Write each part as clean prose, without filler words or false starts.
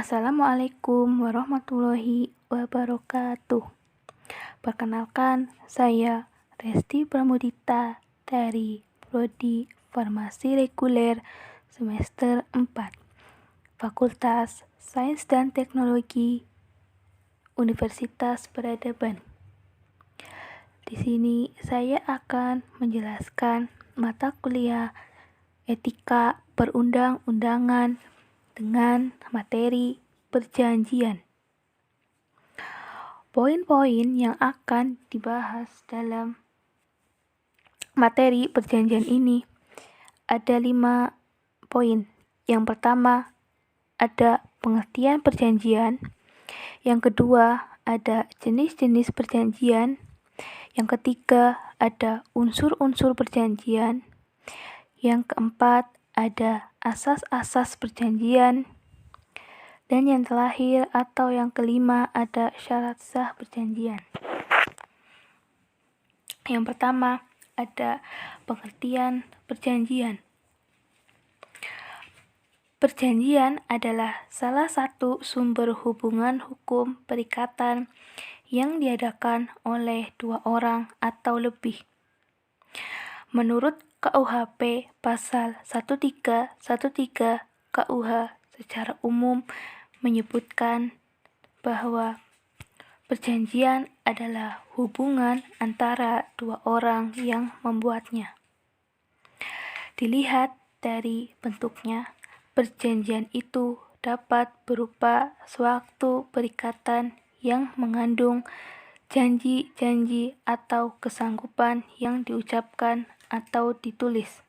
Assalamualaikum warahmatullahi wabarakatuh. Perkenalkan, saya Resti Pramudita dari Prodi Farmasi Reguler semester 4, Fakultas Sains dan Teknologi Universitas Peradaban. Di sini saya akan menjelaskan mata kuliah Etika Perundang-undangan dengan materi perjanjian. Poin-poin yang akan dibahas dalam materi perjanjian ini ada 5 poin. Yang pertama ada pengertian perjanjian, yang kedua ada jenis-jenis perjanjian, yang ketiga ada unsur-unsur perjanjian, yang keempat ada asas-asas perjanjian, dan yang terakhir atau yang kelima ada syarat sah perjanjian. Yang pertama ada pengertian perjanjian. Perjanjian adalah salah satu sumber hubungan hukum perikatan yang diadakan oleh dua orang atau lebih. Menurut KUHP pasal 1313 KUH secara umum menyebutkan bahwa perjanjian adalah hubungan antara dua orang yang membuatnya. Dilihat dari bentuknya, perjanjian itu dapat berupa suatu perikatan yang mengandung janji-janji atau kesanggupan yang diucapkan atau ditulis.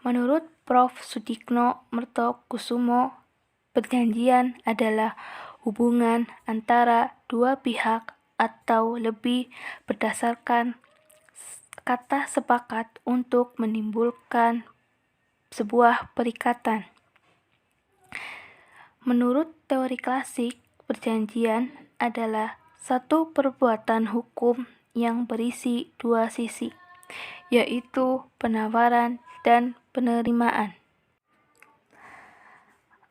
Menurut Prof. Sudikno Mertokusumo, perjanjian adalah hubungan antara dua pihak atau lebih berdasarkan kata sepakat untuk menimbulkan sebuah perikatan. Menurut teori klasik, perjanjian adalah satu perbuatan hukum yang berisi dua sisi, yaitu penawaran dan penerimaan.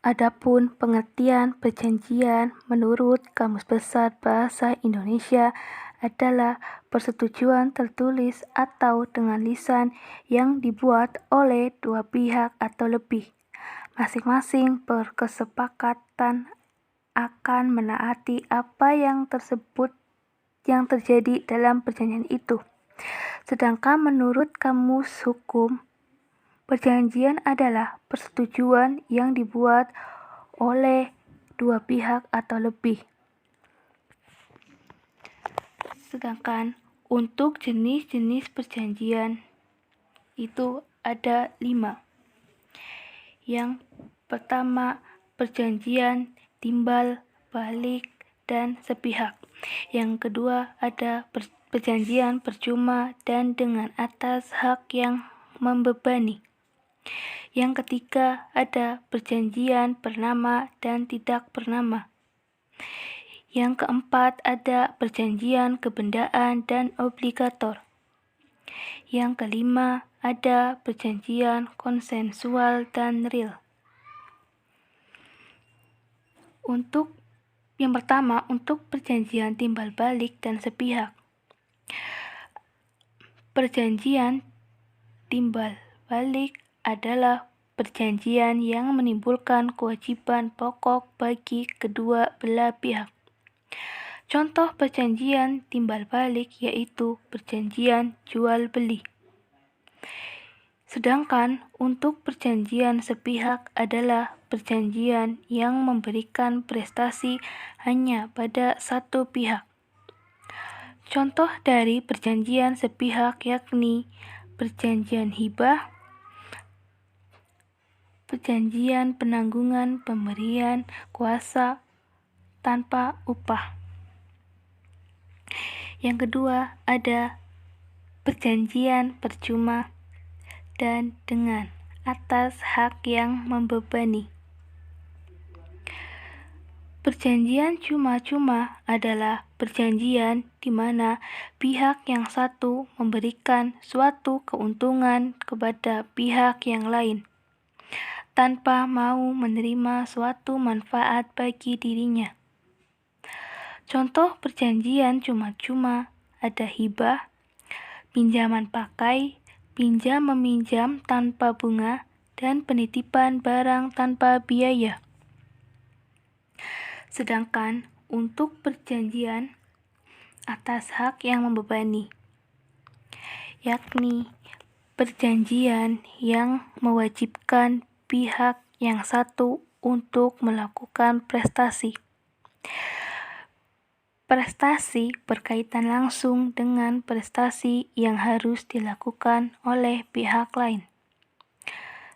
Adapun pengertian perjanjian menurut Kamus Besar Bahasa Indonesia adalah persetujuan tertulis atau dengan lisan yang dibuat oleh dua pihak atau lebih, masing-masing berkesepakatan akan menaati apa yang terjadi dalam perjanjian itu. Sedangkan menurut Kamus Hukum, perjanjian adalah persetujuan yang dibuat oleh dua pihak atau lebih. Sedangkan untuk jenis-jenis perjanjian itu ada 5. Yang pertama, perjanjian timbal balik dan sepihak. Yang kedua ada perjanjian percuma dan dengan atas hak yang membebani. Yang ketiga ada perjanjian bernama dan tidak bernama. Yang keempat ada perjanjian kebendaan dan obligator. Yang kelima ada perjanjian konsensual dan real. Untuk yang pertama, untuk perjanjian timbal balik dan sepihak. Perjanjian timbal balik adalah perjanjian yang menimbulkan kewajiban pokok bagi kedua belah pihak. Contoh perjanjian timbal balik yaitu perjanjian jual beli. Sedangkan untuk perjanjian sepihak adalah perjanjian yang memberikan prestasi hanya pada satu pihak. Contoh dari perjanjian sepihak yakni perjanjian hibah, perjanjian penanggungan pemberian kuasa tanpa upah. Yang kedua ada perjanjian percuma dan dengan atas hak yang membebani. Perjanjian cuma-cuma adalah perjanjian di mana pihak yang satu memberikan suatu keuntungan kepada pihak yang lain tanpa mau menerima suatu manfaat bagi dirinya. Contoh perjanjian cuma-cuma ada hibah, pinjaman pakai, pinjam-meminjam tanpa bunga, dan penitipan barang tanpa biaya. Sedangkan untuk perjanjian atas hak yang membebani, yakni perjanjian yang mewajibkan pihak yang satu untuk melakukan prestasi. Prestasi berkaitan langsung dengan prestasi yang harus dilakukan oleh pihak lain.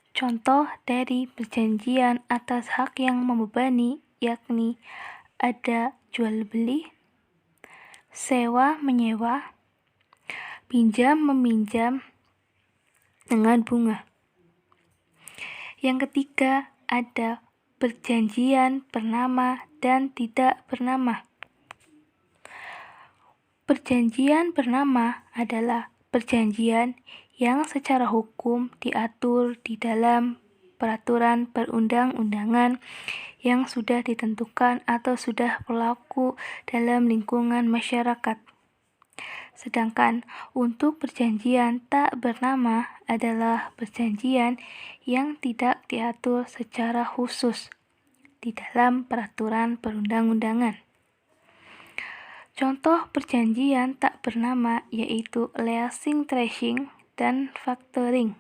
Contoh dari perjanjian atas hak yang membebani yakni ada jual beli, sewa menyewa, pinjam meminjam dengan bunga. Yang ketiga ada perjanjian bernama dan tidak bernama. Perjanjian bernama adalah perjanjian yang secara hukum diatur di dalam peraturan perundang-undangan yang sudah ditentukan atau sudah berlaku dalam lingkungan masyarakat. Sedangkan untuk perjanjian tak bernama adalah perjanjian yang tidak diatur secara khusus di dalam peraturan perundang-undangan. Contoh perjanjian tak bernama yaitu leasing tracing dan factoring.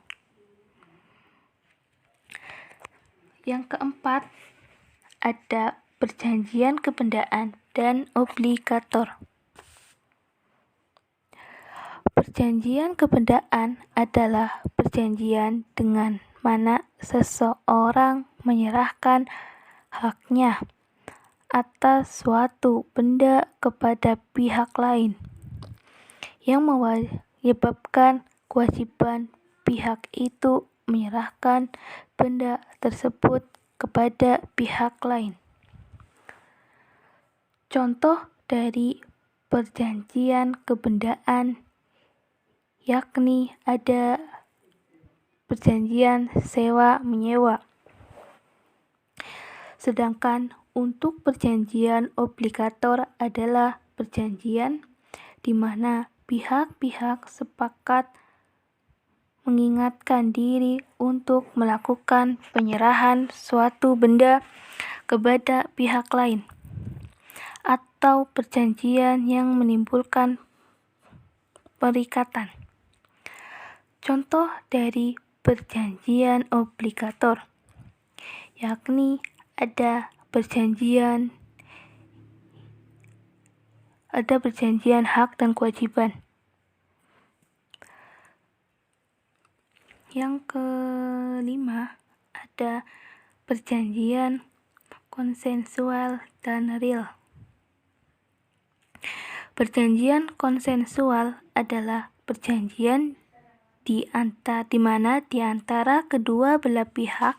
Yang keempat, ada perjanjian kebendaan dan obligator. Perjanjian kebendaan adalah perjanjian dengan mana seseorang menyerahkan haknya atas suatu benda kepada pihak lain yang menyebabkan kewajiban pihak itu menyerahkan benda tersebut kepada pihak lain. Contoh dari perjanjian kebendaan yakni ada perjanjian sewa menyewa. Sedangkan untuk perjanjian obligator adalah perjanjian di mana pihak-pihak sepakat mengingatkan diri untuk melakukan penyerahan suatu benda kepada pihak lain, atau perjanjian yang menimbulkan perikatan. Contoh dari perjanjian obligator yakni ada perjanjian hak dan kewajiban. Yang kelima ada perjanjian konsensual dan real. Perjanjian konsensual adalah perjanjian di mana di antara kedua belah pihak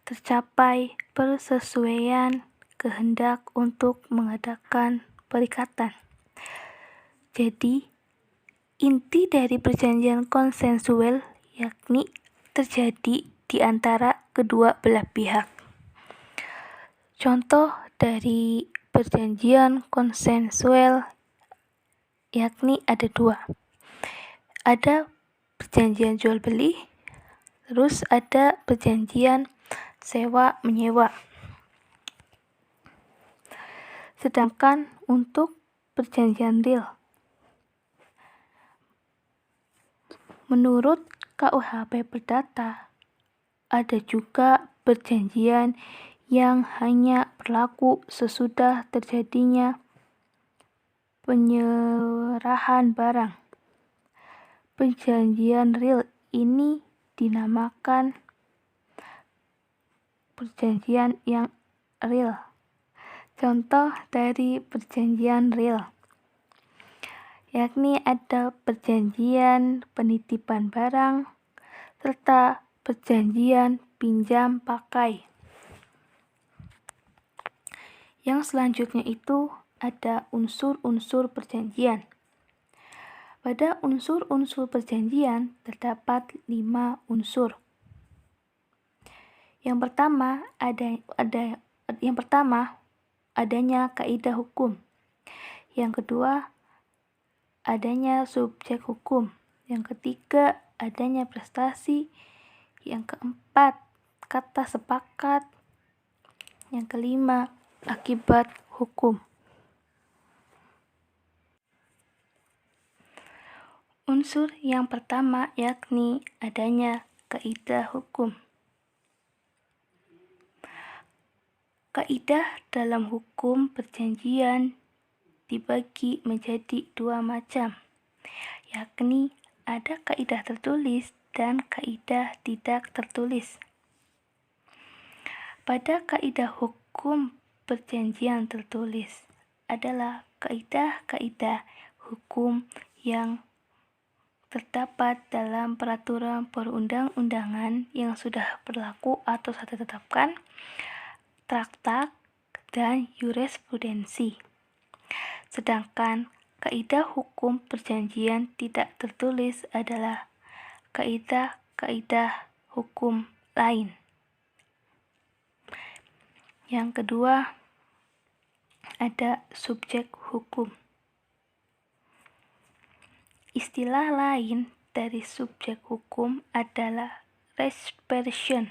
tercapai persesuaian kehendak untuk mengadakan perikatan. Jadi, inti dari perjanjian konsensual yakni terjadi di antara kedua belah pihak. Contoh dari perjanjian konsensual yakni ada dua. Ada perjanjian jual beli, terus ada perjanjian sewa menyewa. Sedangkan untuk perjanjian real, menurut KUHP Perdata, ada juga perjanjian yang hanya berlaku sesudah terjadinya penyerahan barang. Perjanjian real ini dinamakan perjanjian yang real. Contoh dari perjanjian real yakni ada perjanjian penitipan barang serta perjanjian pinjam pakai. Yang selanjutnya itu ada unsur-unsur perjanjian. Pada unsur-unsur perjanjian terdapat 5 unsur. Yang pertama adanya kaidah hukum. Yang kedua, adanya subjek hukum. Yang ketiga, adanya prestasi. Yang keempat, kata sepakat. Yang kelima, akibat hukum. Unsur yang pertama yakni adanya kaidah hukum. Kaidah dalam hukum perjanjian dibagi menjadi dua macam, yakni ada kaidah tertulis dan kaidah tidak tertulis. Pada kaidah hukum perjanjian tertulis adalah kaidah-kaidah hukum yang terdapat dalam peraturan perundang-undangan yang sudah berlaku atau sudah ditetapkan, traktat, dan jurisprudensi. Sedangkan kaidah hukum perjanjian tidak tertulis adalah kaidah-kaidah hukum lain. Yang kedua, ada subjek hukum. Istilah lain dari subjek hukum adalah res person.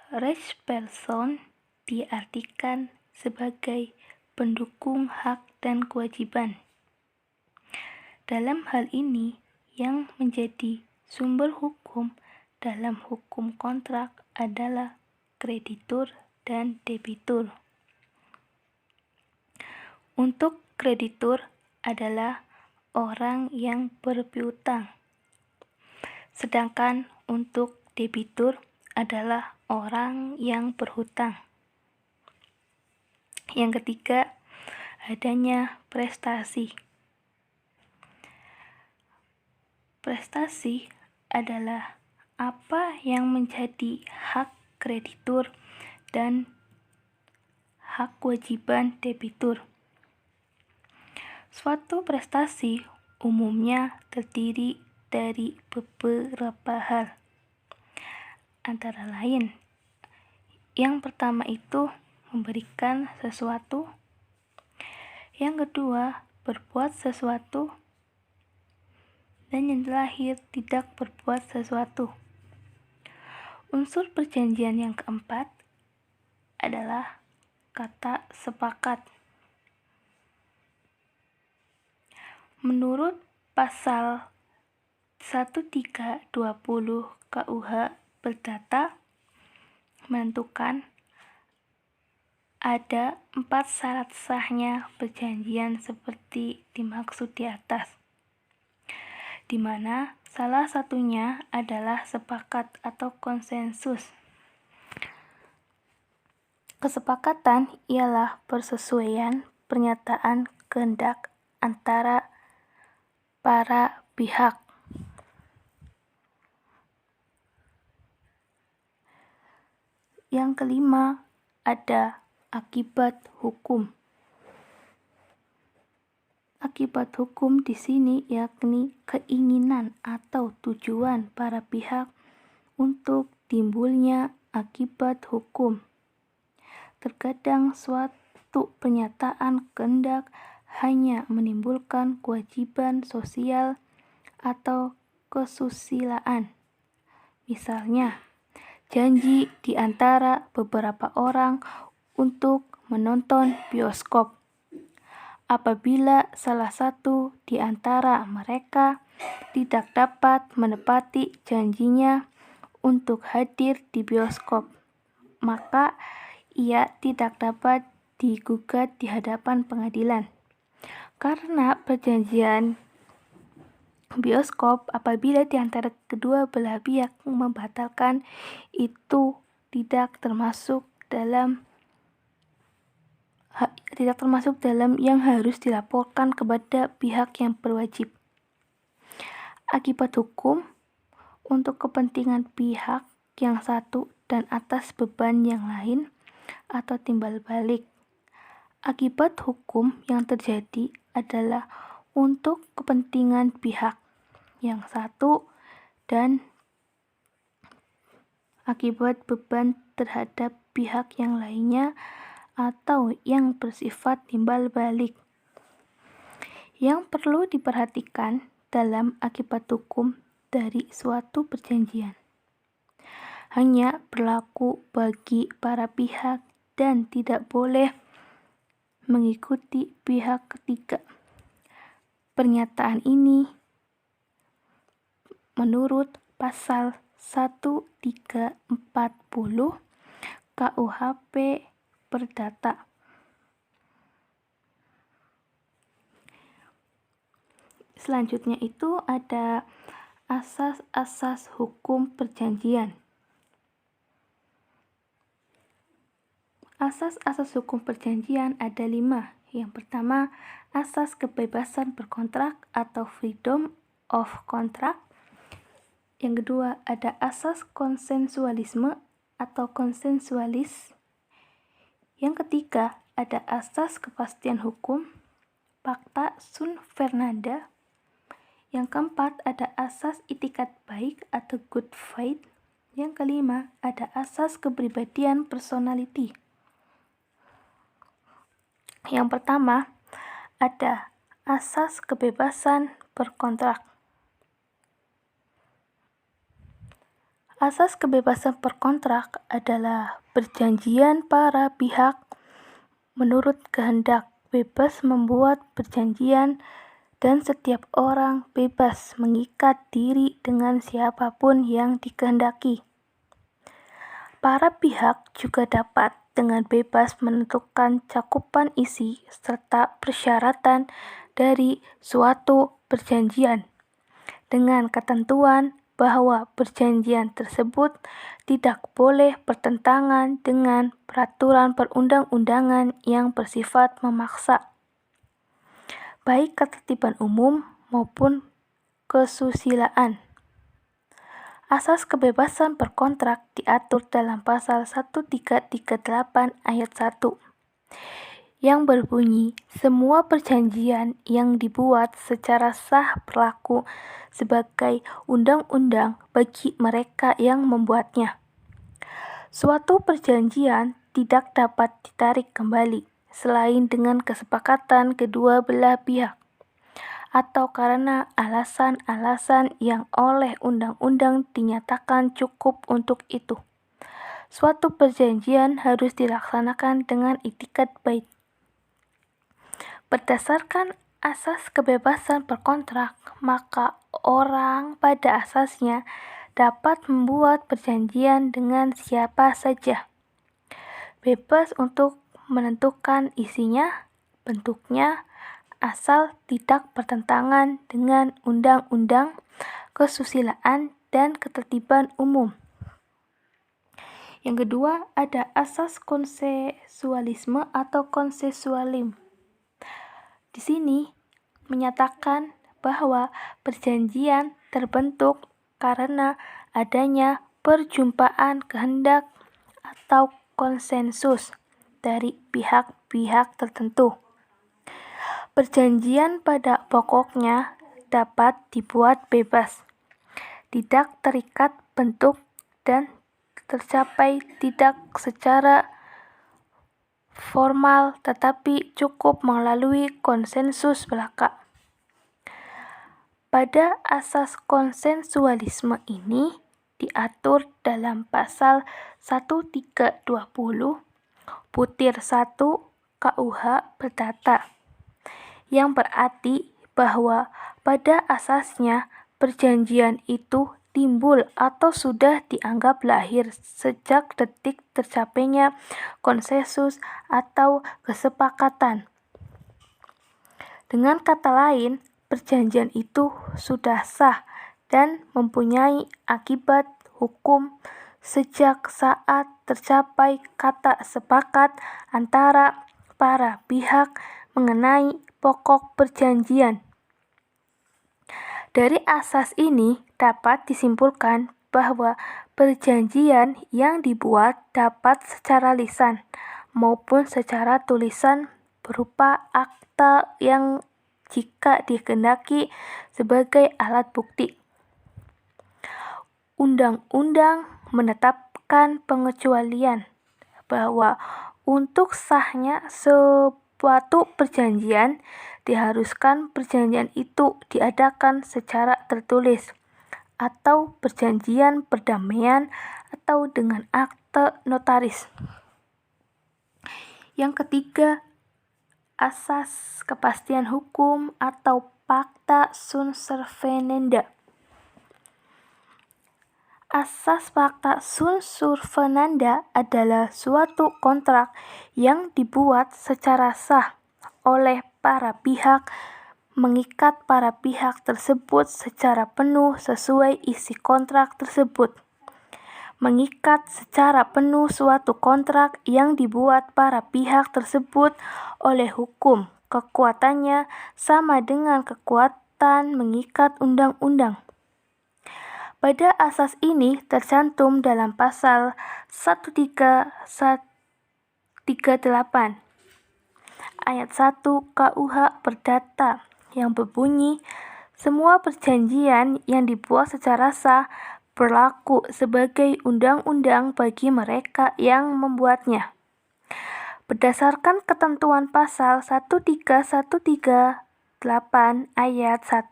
Res person diartikan sebagai pendukung hak dan kewajiban. Dalam hal ini, yang menjadi sumber hukum dalam hukum kontrak adalah kreditur dan debitur. Untuk kreditur adalah orang yang berpiutang, sedangkan untuk debitur adalah orang yang berhutang. Yang ketiga, adanya prestasi. Prestasi adalah apa yang menjadi hak kreditur dan hak kewajiban debitur. Suatu prestasi umumnya terdiri dari beberapa hal. Antara lain, yang pertama itu memberikan sesuatu. Yang kedua, berbuat sesuatu. Dan yang terakhir, tidak berbuat sesuatu. Unsur perjanjian yang keempat adalah kata sepakat. Menurut pasal 1320 KUH Perdata menentukan ada 4 syarat sahnya perjanjian seperti dimaksud di atas, di mana salah satunya adalah sepakat atau konsensus. Kesepakatan ialah persesuaian pernyataan kehendak antara para pihak. Yang kelima, ada akibat hukum. Akibat hukum di sini yakni keinginan atau tujuan para pihak untuk timbulnya akibat hukum. Terkadang suatu pernyataan kehendak hanya menimbulkan kewajiban sosial atau kesusilaan. Misalnya, janji di antara beberapa orang untuk menonton bioskop. Apabila salah satu di antara mereka tidak dapat menepati janjinya untuk hadir di bioskop, maka ia tidak dapat digugat di hadapan pengadilan. Karena perjanjian bioskop apabila di antara kedua belah pihak membatalkan itu tidak termasuk dalam yang harus dilaporkan kepada pihak yang berwajib. Akibat hukum untuk kepentingan pihak yang satu dan atas beban yang lain atau timbal balik. Akibat hukum yang terjadi adalah untuk kepentingan pihak yang satu dan akibat beban terhadap pihak yang lainnya atau yang bersifat timbal balik. Yang perlu diperhatikan dalam akibat hukum dari suatu perjanjian hanya berlaku bagi para pihak dan tidak boleh mengikuti pihak ketiga. Pernyataan ini menurut pasal 1340 KUHP Perdata. Selanjutnya itu ada asas-asas hukum perjanjian. Asas-asas hukum perjanjian ada 5. Yang pertama, asas kebebasan berkontrak atau freedom of contract. Yang kedua, ada asas konsensualisme atau konsensualis. Yang ketiga, ada asas kepastian hukum, Pacta sunt servanda. Yang keempat, ada asas itikat baik atau good faith. Yang kelima, ada asas kepribadian personality. Yang pertama, ada asas kebebasan berkontrak. Asas kebebasan berkontrak adalah perjanjian para pihak menurut kehendak bebas membuat perjanjian dan setiap orang bebas mengikat diri dengan siapapun yang dikehendaki. Para pihak juga dapat dengan bebas menentukan cakupan isi serta persyaratan dari suatu perjanjian dengan ketentuan bahwa perjanjian tersebut tidak boleh bertentangan dengan peraturan perundang-undangan yang bersifat memaksa, baik ketertiban umum maupun kesusilaan. Asas kebebasan berkontrak diatur dalam pasal 1338 ayat 1 yang berbunyi, semua perjanjian yang dibuat secara sah berlaku sebagai undang-undang bagi mereka yang membuatnya. Suatu perjanjian tidak dapat ditarik kembali selain dengan kesepakatan kedua belah pihak atau karena alasan-alasan yang oleh undang-undang dinyatakan cukup untuk itu. Suatu perjanjian harus dilaksanakan dengan itikat baik. Berdasarkan asas kebebasan berkontrak, maka orang pada asasnya dapat membuat perjanjian dengan siapa saja, bebas untuk menentukan isinya, bentuknya, asal tidak bertentangan dengan undang-undang, kesusilaan, dan ketertiban umum. Yang kedua, ada asas konsensualisme atau konsensualim. Di sini menyatakan bahwa perjanjian terbentuk karena adanya perjumpaan kehendak atau konsensus dari pihak-pihak tertentu. Perjanjian pada pokoknya dapat dibuat bebas, tidak terikat bentuk, dan tercapai tidak secara formal tetapi cukup melalui konsensus belaka. Pada asas konsensualisme ini diatur dalam pasal 1320 butir 1 KUH Perdata, yang berarti bahwa pada asasnya perjanjian itu timbul atau sudah dianggap lahir sejak detik tercapainya konsensus atau kesepakatan. Dengan kata lain, perjanjian itu sudah sah dan mempunyai akibat hukum sejak saat tercapai kata sepakat antara para pihak mengenai pokok perjanjian. Dari asas ini dapat disimpulkan bahwa perjanjian yang dibuat dapat secara lisan maupun secara tulisan berupa akta yang jika dikehendaki sebagai alat bukti. Undang-undang menetapkan memberikan pengecualian bahwa untuk sahnya suatu perjanjian diharuskan perjanjian itu diadakan secara tertulis atau perjanjian perdamaian atau dengan akte notaris. Yang ketiga, asas kepastian hukum atau pacta sunt servanda. Asas pacta sunt servanda adalah suatu kontrak yang dibuat secara sah oleh para pihak, mengikat para pihak tersebut secara penuh sesuai isi kontrak tersebut. Mengikat secara penuh suatu kontrak yang dibuat para pihak tersebut oleh hukum, kekuatannya sama dengan kekuatan mengikat undang-undang. Pada asas ini tercantum dalam pasal 1338 ayat 1 KUH Perdata yang berbunyi, semua perjanjian yang dibuat secara sah berlaku sebagai undang-undang bagi mereka yang membuatnya. Berdasarkan ketentuan pasal 1338 ayat 1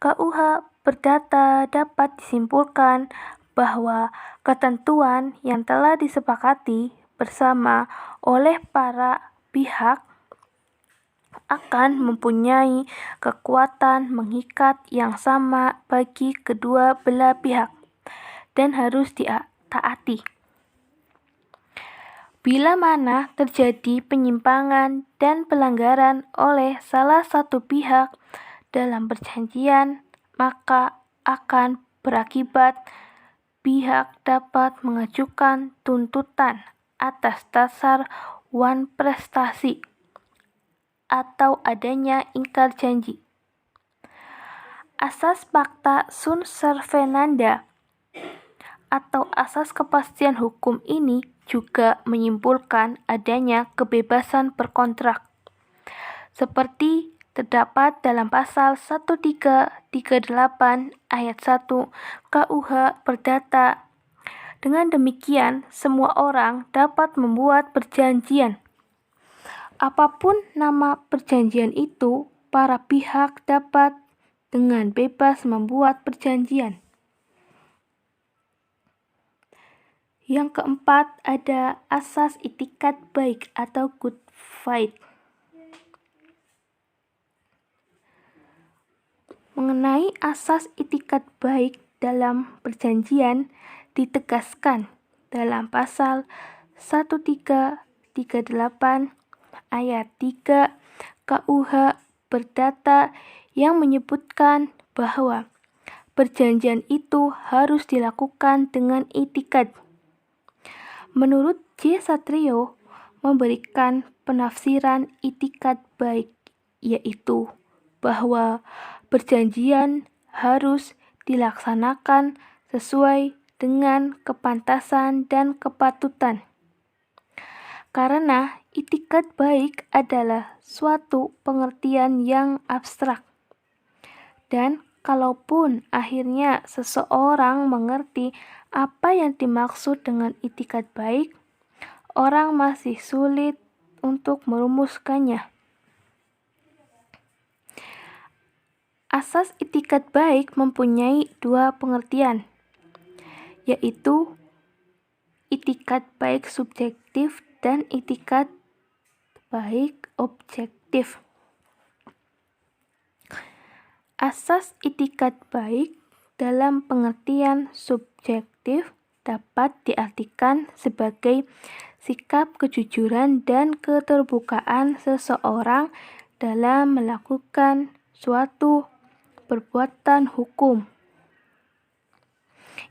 KUH Perdata dapat disimpulkan bahwa ketentuan yang telah disepakati bersama oleh para pihak akan mempunyai kekuatan mengikat yang sama bagi kedua belah pihak dan harus ditaati. Bila mana terjadi penyimpangan dan pelanggaran oleh salah satu pihak dalam perjanjian, maka akan berakibat pihak dapat mengajukan tuntutan atas dasar wan prestasi atau adanya ingkar janji. Asas pacta sunt servanda atau asas kepastian hukum ini juga menyimpulkan adanya kebebasan berkontrak seperti terdapat dalam pasal 1338 ayat 1 KUH Perdata. Dengan demikian, semua orang dapat membuat perjanjian. Apapun nama perjanjian itu, para pihak dapat dengan bebas membuat perjanjian. Yang keempat, ada asas itikat baik atau good faith. Mengenai asas itikat baik dalam perjanjian ditegaskan dalam pasal 1338 ayat 3 KUH Perdata yang menyebutkan bahwa perjanjian itu harus dilakukan dengan itikat. Menurut J. Satrio memberikan penafsiran itikat baik, yaitu bahwa perjanjian harus dilaksanakan sesuai dengan kepantasan dan kepatutan. Karena itikat baik adalah suatu pengertian yang abstrak. Dan kalaupun akhirnya seseorang mengerti apa yang dimaksud dengan itikat baik, orang masih sulit untuk merumuskannya. Asas itikat baik mempunyai dua pengertian, yaitu itikat baik subjektif dan itikat baik objektif. Asas itikat baik dalam pengertian subjektif dapat diartikan sebagai sikap kejujuran dan keterbukaan seseorang dalam melakukan suatu perbuatan hukum.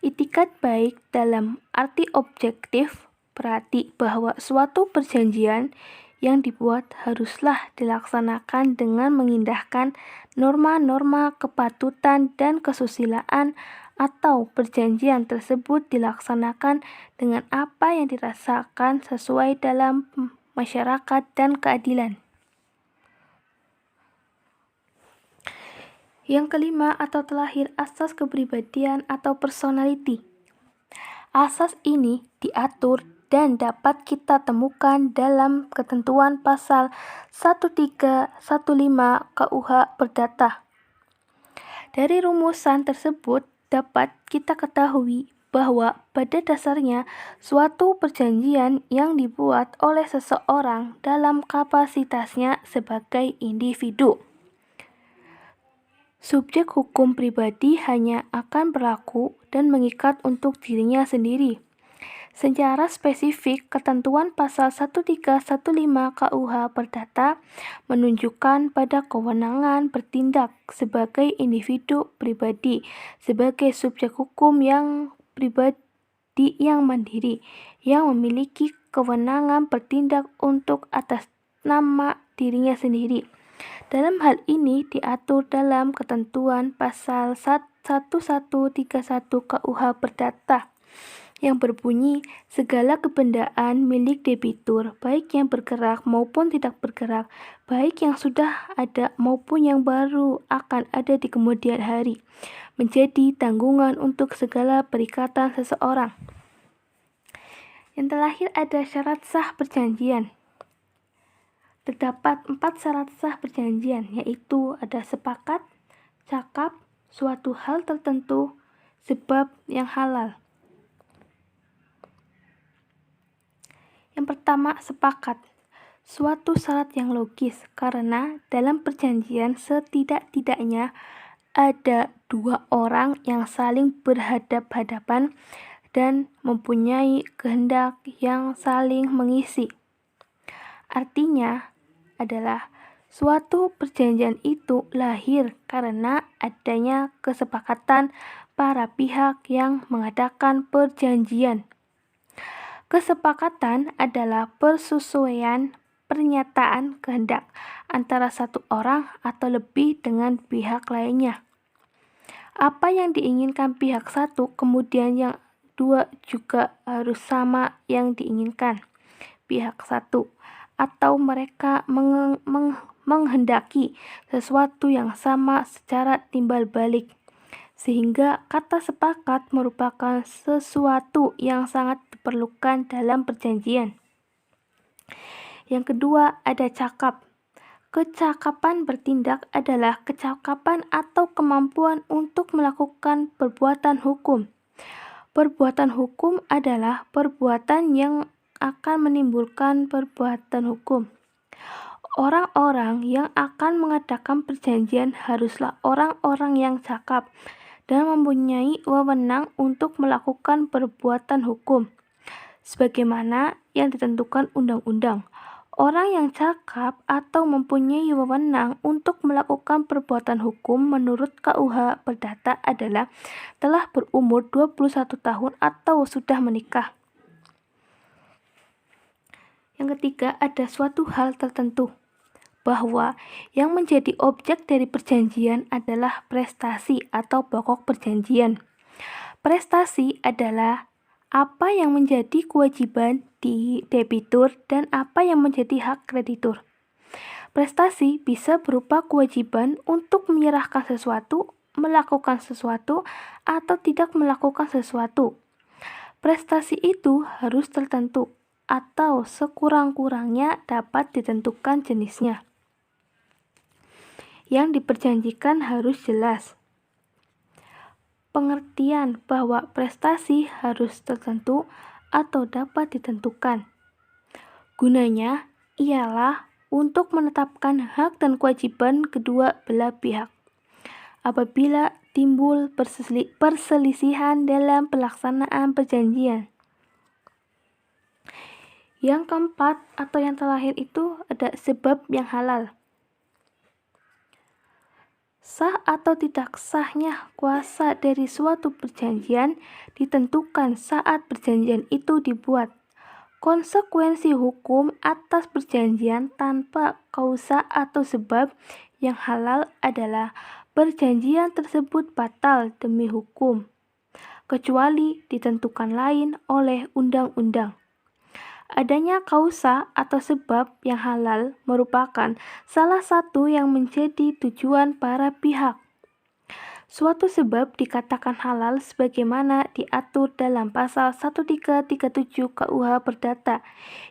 Itikat baik dalam arti objektif berarti bahwa suatu perjanjian yang dibuat haruslah dilaksanakan dengan mengindahkan norma-norma kepatutan dan kesusilaan, atau perjanjian tersebut dilaksanakan dengan apa yang dirasakan sesuai dalam masyarakat dan keadilan. Yang kelima atau terakhir, asas kepribadian atau personality. Asas ini diatur dan dapat kita temukan dalam ketentuan pasal 1315 KUH Perdata. Dari rumusan tersebut dapat kita ketahui bahwa pada dasarnya suatu perjanjian yang dibuat oleh seseorang dalam kapasitasnya sebagai individu. Subjek hukum pribadi hanya akan berlaku dan mengikat untuk dirinya sendiri. Secara spesifik, ketentuan pasal 1315 KUH Perdata menunjukkan pada kewenangan bertindak sebagai individu pribadi, sebagai subjek hukum yang pribadi yang mandiri, yang memiliki kewenangan bertindak untuk atas nama dirinya sendiri. Dalam hal ini diatur dalam ketentuan pasal 1131 KUH Perdata yang berbunyi segala kebendaan milik debitur, baik yang bergerak maupun tidak bergerak, baik yang sudah ada maupun yang baru akan ada di kemudian hari, menjadi tanggungan untuk segala perikatan seseorang. Yang terakhir ada syarat sah perjanjian. Terdapat 4 syarat sah perjanjian, yaitu ada sepakat, cakap, suatu hal tertentu, sebab yang halal. Yang pertama, sepakat. Suatu syarat yang logis, karena dalam perjanjian setidak-tidaknya ada dua orang yang saling berhadap-hadapan dan mempunyai kehendak yang saling mengisi. Artinya adalah suatu perjanjian itu lahir karena adanya kesepakatan para pihak yang mengadakan perjanjian. Kesepakatan adalah persesuaian pernyataan kehendak antara satu orang atau lebih dengan pihak lainnya. Apa yang diinginkan pihak satu, kemudian yang dua juga harus sama yang diinginkan pihak satu, atau mereka menghendaki sesuatu yang sama secara timbal balik. Sehingga kata sepakat merupakan sesuatu yang sangat diperlukan dalam perjanjian. Yang kedua, ada cakap. Kecakapan bertindak adalah kecakapan atau kemampuan untuk melakukan perbuatan hukum. Perbuatan hukum adalah perbuatan yang akan menimbulkan perbuatan hukum. Orang-orang yang akan mengadakan perjanjian haruslah orang-orang yang cakap dan mempunyai wewenang untuk melakukan perbuatan hukum, sebagaimana yang ditentukan undang-undang. Orang yang cakap atau mempunyai wewenang untuk melakukan perbuatan hukum menurut KUH Perdata adalah telah berumur 21 tahun atau sudah menikah. Yang ketiga, ada suatu hal tertentu, bahwa yang menjadi objek dari perjanjian adalah prestasi atau pokok perjanjian. Prestasi adalah apa yang menjadi kewajiban di debitur dan apa yang menjadi hak kreditur. Prestasi bisa berupa kewajiban untuk menyerahkan sesuatu, melakukan sesuatu, atau tidak melakukan sesuatu. Prestasi itu harus tertentu atau sekurang-kurangnya dapat ditentukan jenisnya. Yang diperjanjikan harus jelas. Pengertian bahwa prestasi harus tertentu atau dapat ditentukan. Gunanya ialah untuk menetapkan hak dan kewajiban kedua belah pihak. Apabila timbul perselisihan dalam pelaksanaan perjanjian. Yang keempat atau yang terakhir itu ada sebab yang halal. Sah atau tidak sahnya kuasa dari suatu perjanjian ditentukan saat perjanjian itu dibuat. Konsekuensi hukum atas perjanjian tanpa kausa atau sebab yang halal adalah perjanjian tersebut batal demi hukum, kecuali ditentukan lain oleh undang-undang. Adanya kausa atau sebab yang halal merupakan salah satu yang menjadi tujuan para pihak. Suatu sebab dikatakan halal sebagaimana diatur dalam pasal 1337 KUH Perdata,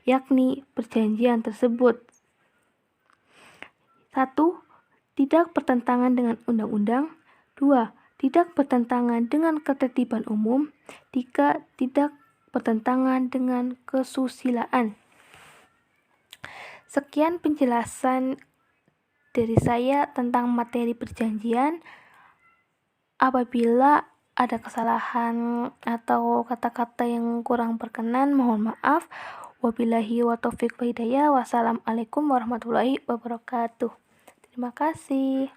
yakni perjanjian tersebut. 1. Tidak bertentangan dengan undang-undang. 2. Tidak bertentangan dengan ketertiban umum. 3. Tidak bertentangan dengan kesusilaan. Sekian penjelasan dari saya tentang materi perjanjian. Apabila ada kesalahan atau kata-kata yang kurang berkenan, mohon maaf. Wabillahi wa taufiq wa hidayah. Wassalamualaikum warahmatullahi wabarakatuh. Terima kasih.